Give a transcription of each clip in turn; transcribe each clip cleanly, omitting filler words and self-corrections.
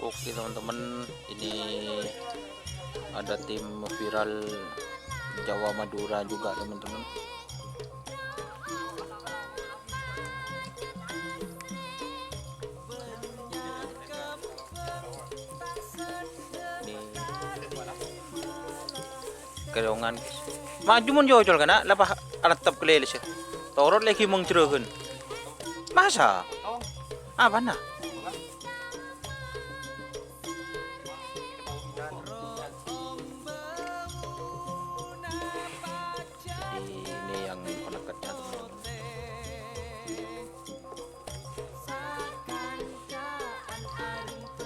Oke teman-teman, ini ada tim viral Jawa Madura juga teman-teman. Ini kerongan guys. Maju mun jojol kana lapah alatap kelelis ya. Torot lagi mengcereukeun. Masa? Ah mana? Ini yang penekatnya teman-teman.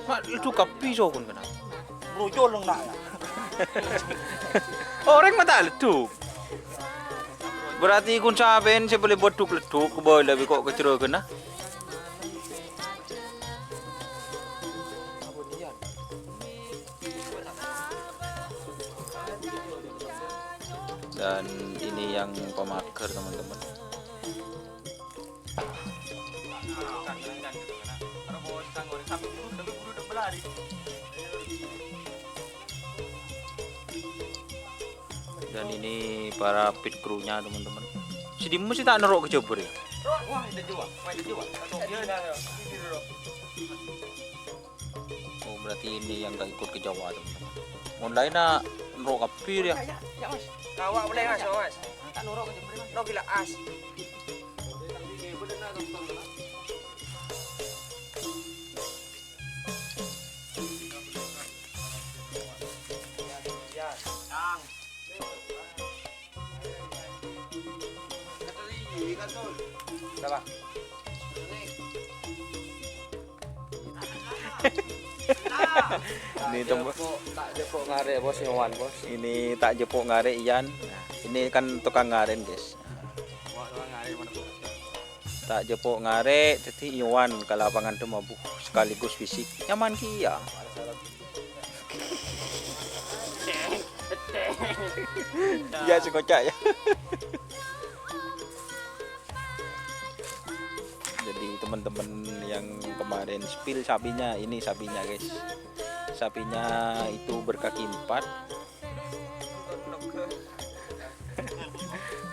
Mak itu kapiso kun kana. Brojol lang na ya. Orang mata leduk. Berarti kun saben saya boleh beduk leduk boleh lebih kok kecerokeun nah. Dan ini yang pemager teman-teman. Dan ini para pit crew-nya teman-teman. Si Dimu sih tak nerok ke jebur ya. Wah, ada jiwa. Oh berarti ini yang gak ikut ke Jawa teman-teman. Online nak nerok kapir ya. Ya, Mas. Kawak boleh Mas, Mas. Tak nuruk ke jebur. No gila as. Berapa? Ini tembok tak jepuk ngare bos Iwan bos. ini tak jepuk ngare Ian. Nah, ini kan tukang ngaren guys. Tak jepuk ngare jadi Iwan ke lapangan Demabu sekaligus fisik nyaman kia. Ya sekocak ya. Jadi teman-teman yang kemarin spill sapinya, ini sapinya guys. Sapinya itu berkaki 4.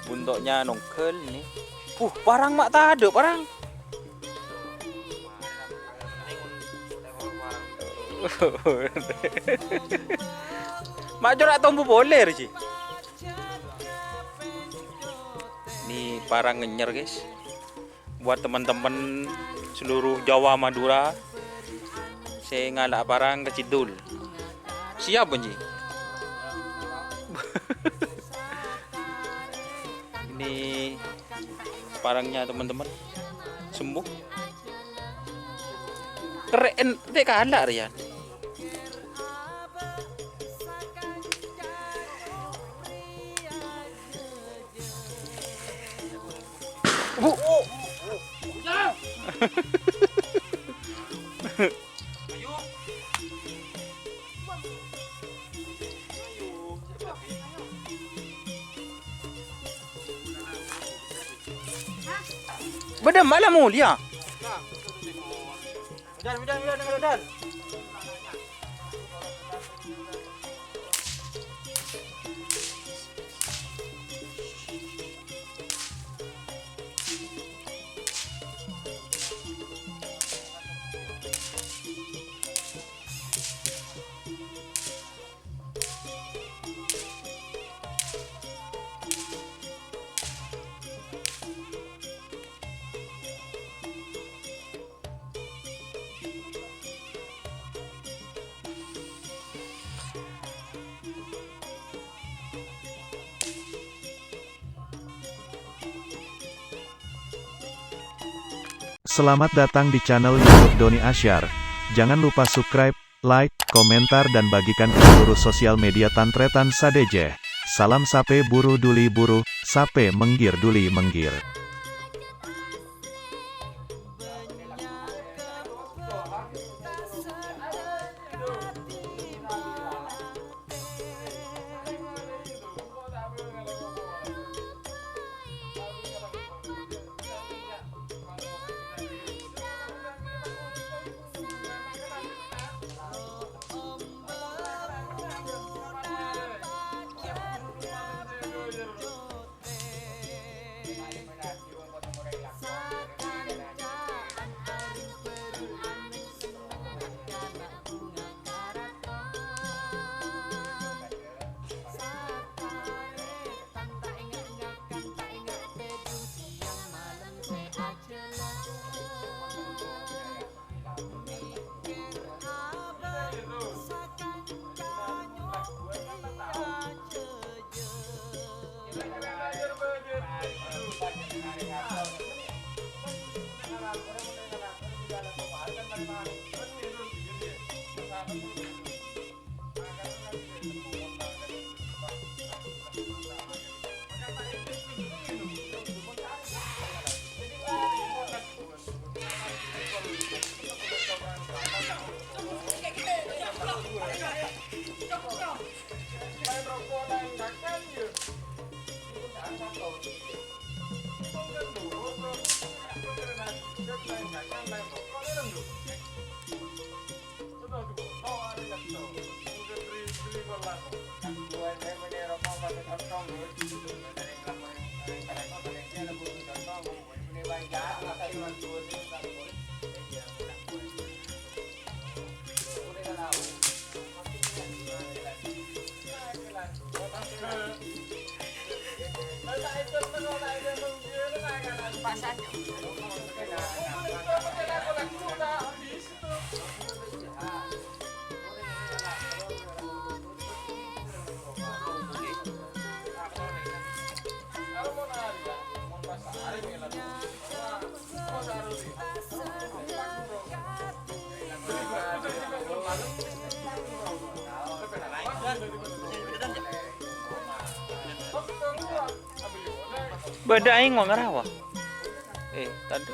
Buntoknya nongkel nih. Parang mak tak ada parang. Mak jorak tombu boler sih. Ini parang ngenyer guys. Buat teman-teman seluruh Jawa Madura, saya ngalak parang ke Cidul. Siap Bunji. Ini parangnya teman-teman sembuh. Keren, dek kalah Rian. Beda malah mulia. Udan. Selamat datang di channel YouTube Doni Asyar. Jangan lupa subscribe, like, komentar dan bagikan ke seluruh sosial media Tantretan Sadeje. Salam sape buru duli buru, sape menggir duli menggir. Beda aing mah ngarawa. Tadi.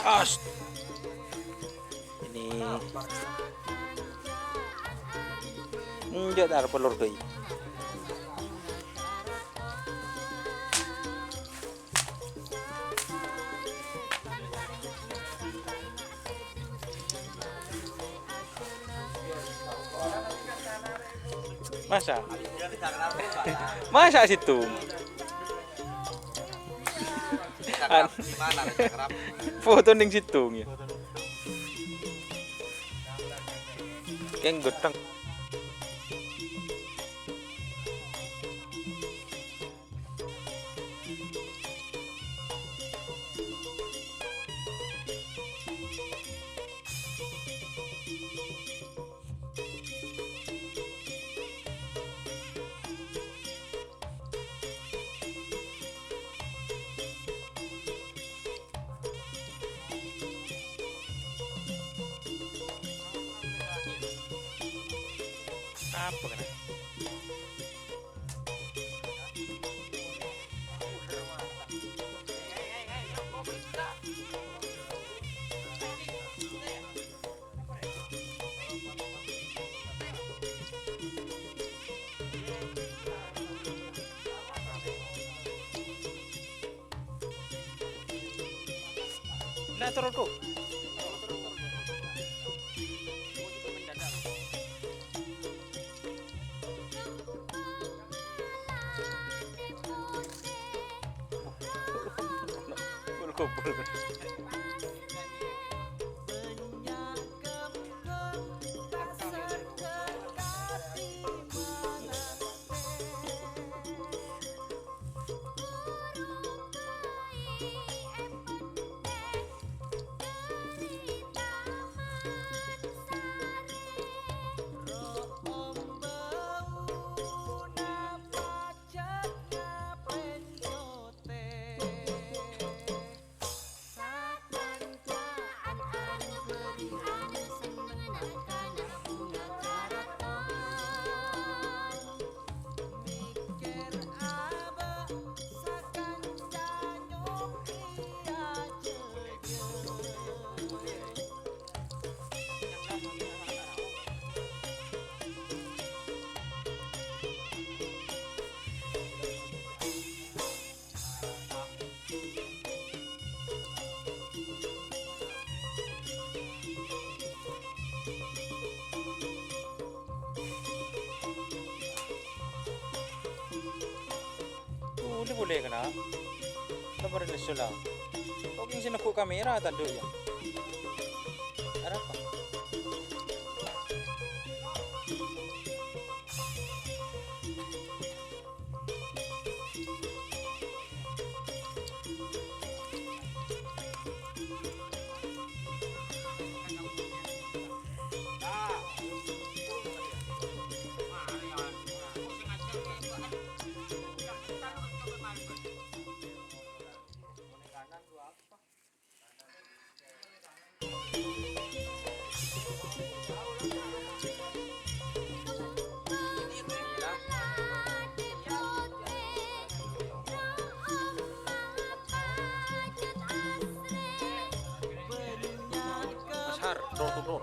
As. Ini. Enggak dar pelur deui. Masa? Masa situ? Foto ning situ ya. Keng goteng. Apa kan? Nah, turunku. Kumpul. Boleh kena. Lepas dari sulang. Kau yang sini aku kamera tak ada ya. Ada apa? Har, door to door.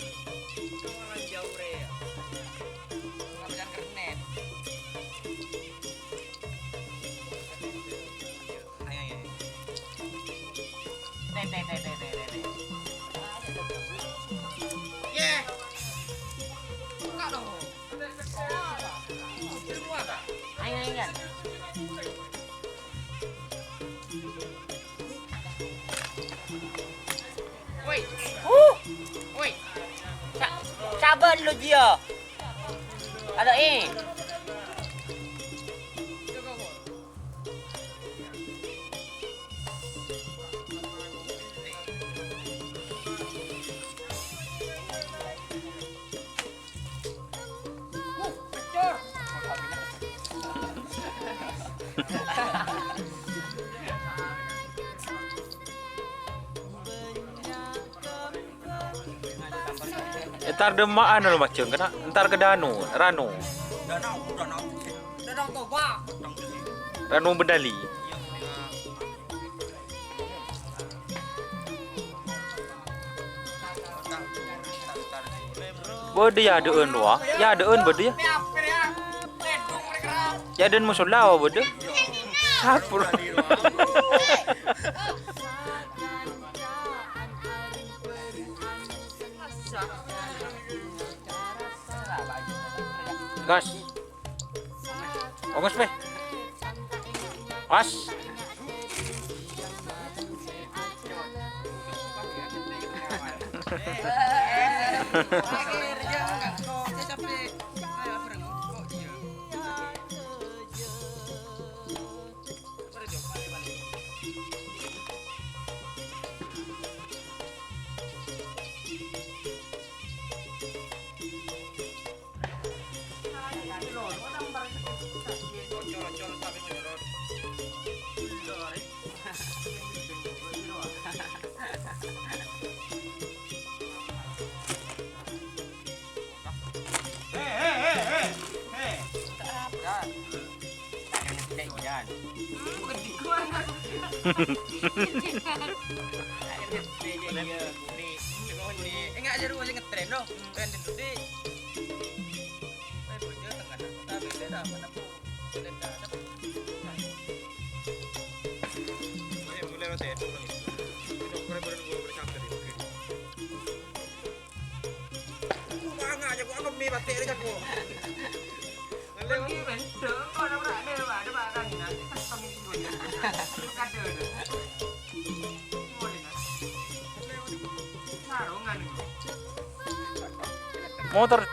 Orang jauh re. Ngapain kernet? Ayo. Deh. Ye. Buka dong. Semua kak. Ayo. Woi. Woi. Sabar lu dia. Ada Entar demak anu macam kena. Entar ke Ranu. Danau Toba. Ranu Bendali. Berde ya ada eun doa. Ya ada eun berde ya. Ya dan musola berde. Sapur. Gas. Ongos pe. Pas. Enggak aja rumah ngetren no. Tren itu di. Motor.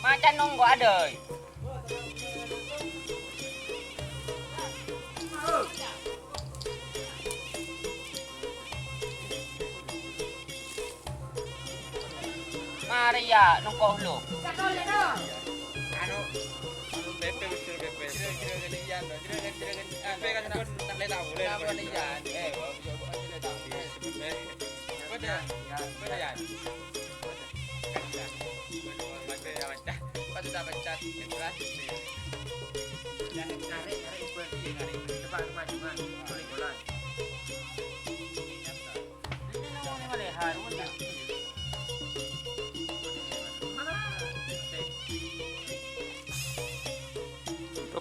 Macan nunggu ada. Mari ya nunggu lu. Anu Pepe usul Pepe. Kira-kira iyan do. Kira-kira Pepe kan tak boleh tahu. Tak iyan. Boleh tahu. Beda. Beda ya. Pas sudah pecat keras nih. Dan narik ikut narik. Cepat. Boleh.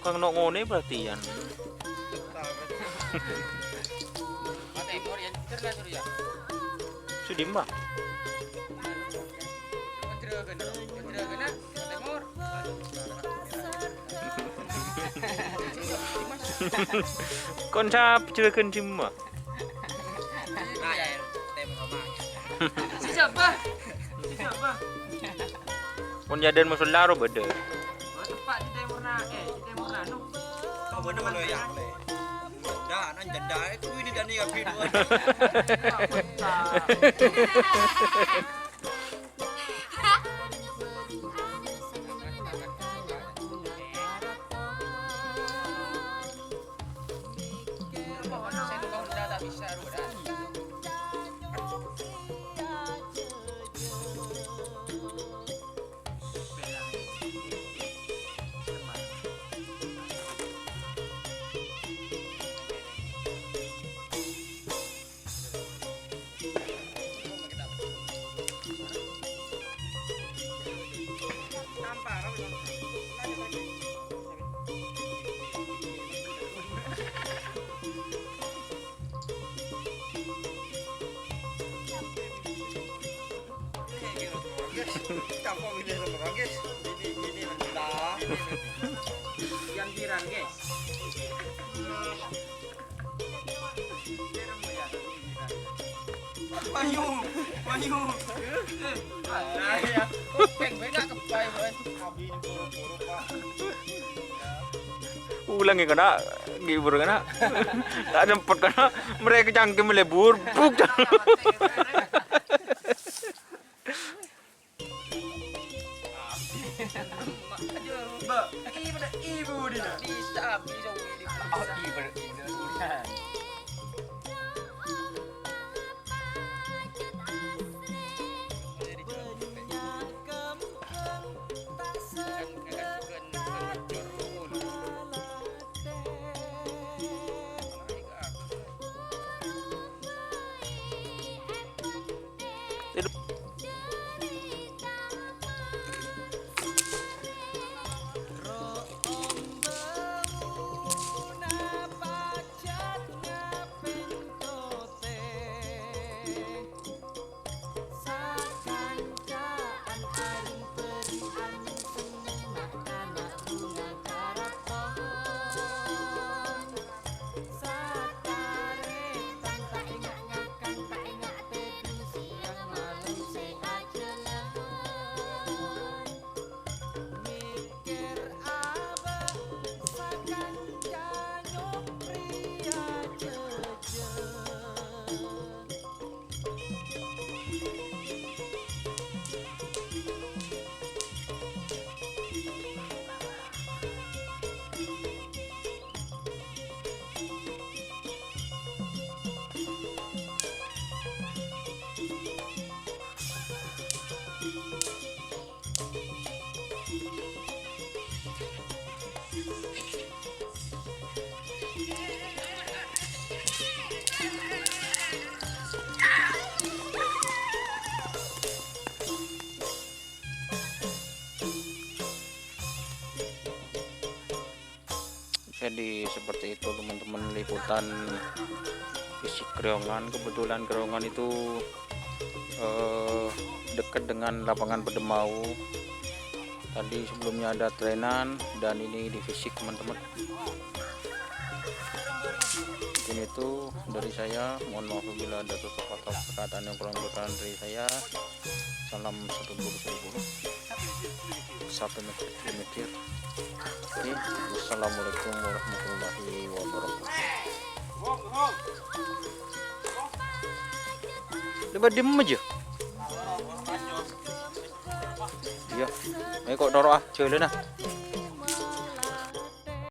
tukang nok ngone berarti yan. Mate mor yan cerdas ya. Sudim bah. Jeragan na. Mate mor. Kon cap jeukeun cimma. Nah ya tem rumah. Siapa? Siapa? Kon jaden masuk laro bede. Oh, tepat di Timur Nanu. Kau bener lo ya. Dah nan janda itu ini dan ni api dua. Campur ini sama guys. Ini rendah. Yang jiran, guys. Mayu. Nah ya. Kopeng enggak kepai bos. Abi ini buru-buru Pak. Ulangi kena gibur kena. Tak sempat kena mereka cangkem melebur. Buk. Ibu dia. Bisa bisa ini. Oh, ibu. Jadi seperti itu teman-teman liputan fisik Kreongan. Kebetulan Kreongan itu dekat dengan lapangan Pedemau. Tadi sebelumnya ada trenan dan ini di fisik teman-teman. Mungkin itu dari saya, mohon maaf apabila ada tutur kata perkataan yang kurang berkenan dari saya. Salam satu buru seribu, sampai mikir. Oke, wassalamualaikum warahmatullahi wabarakatuh. Lepas diem aja. Iya, kok doro ah, jalan ah.